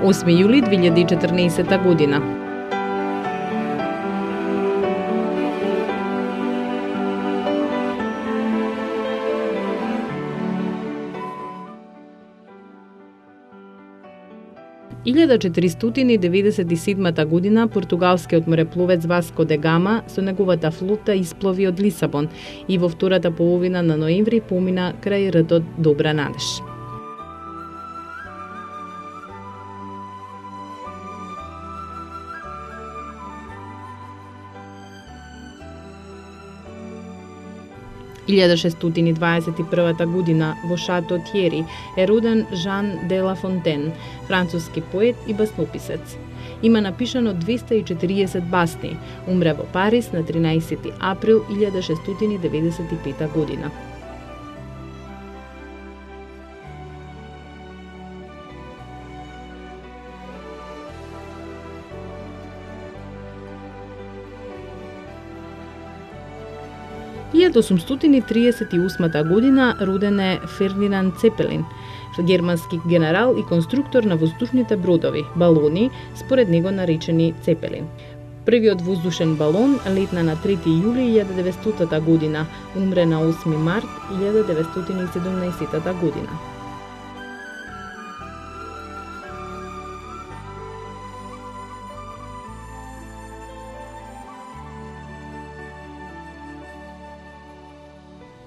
8 јули 2014 година. В 1497 година португалскиот морепловец Васко де Гама со неговата флота исплови од Лисабон и во втората половина на ноември помина крај ртот Добра Надеж. В 1621 година во Шато Тјери е роден Жан де Ла Фонтен, француски поет и баснописец. Има напишано 240 басни. Умре во Париз на 13 април 1695 година. В 1838 година роден е Фердинанд Цепелин, германски генерал и конструктор на воздушните бродови, балони, според него наречени Цепелин. Првиот воздушен балон летна на 3 јули 1900 година, умре на 8 март 1917 година.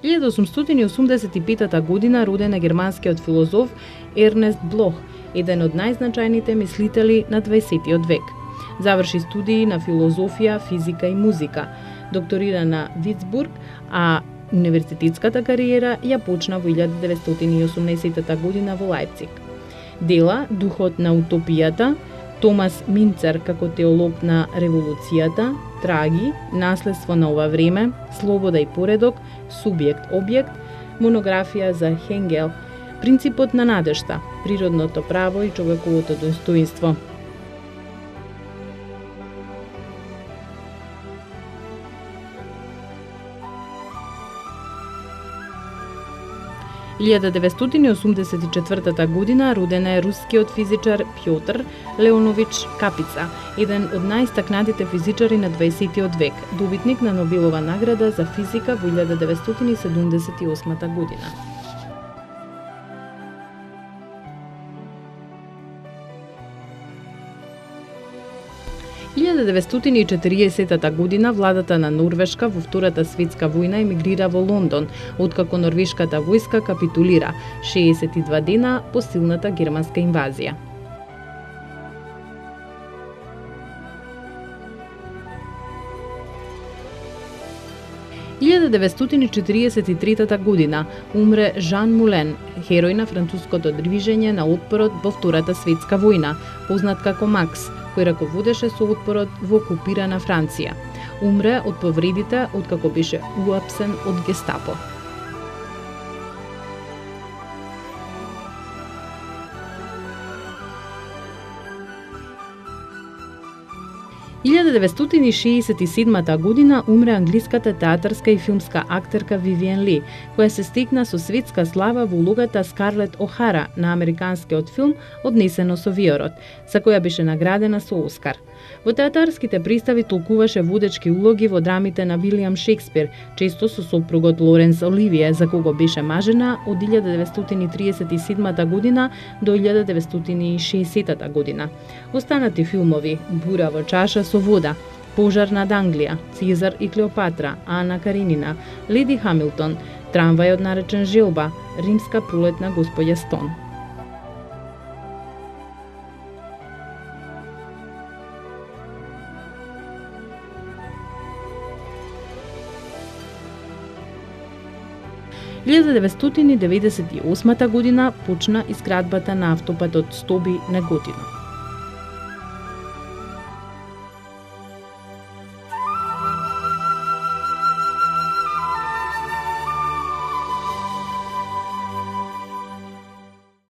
В 1885 година роден е германскиот филозоф Ернест Блох, еден од најзначајните мислители на 20 век. Заврши студии на филозофија, физика и музика. Докторира на Вицбург, а универзитетската кариера ја почна во 1918 година во Лајпциг. Дела Духот на утопијата, Томас Минцер како теолог на револуцијата, Траги, Наследство на ова време, Слобода и поредок, Субјект-објект, монографија за Хенгел, Принципот на надежта, Природното право и човековото достоинство. В 1984 година роден е рускиот физичар Пјотр Леонович Капица, еден од најстакнатите физичари на 20 век, добитник на Нобелова награда за физика во 1978 година. 1940 година владата на Норвешка во Втората светска војна емигрира во Лондон, откако норвешката војска капитулира 62 дена по силната германска инвазија. В 1943 година умре Жан Мулен, херој на француското движење на отпорот во Втората светска војна, познат како Макс, кој раководеше со отпорот во окупирана Франција. Умре од повредите откако беше уапсен од Гестапо. В 1967 година умре англиската театарска и филмска актерка Вивиен Ли, која се стекна со светска слава во улогата Скарлет Охара на американскиот филм Однесено со виорот, за која беше наградена со Оскар. Во театарските представи толкуваше водечки улоги во драмите на Вилијам Шекспир, често со сопругот Лоренс Оливие, за кого беше мажена од 1937 година до 1960 година. Останати филмови: Бура во чаша со вода, Пожар над Англија, Цезар и Клеопатра, Ана Каренина, Леди Хамилтон, Трамвајот наречен Желба, Римска пролетна господја Стон. В 1998 година почна изградбата на автопатот Стоби-Неготино.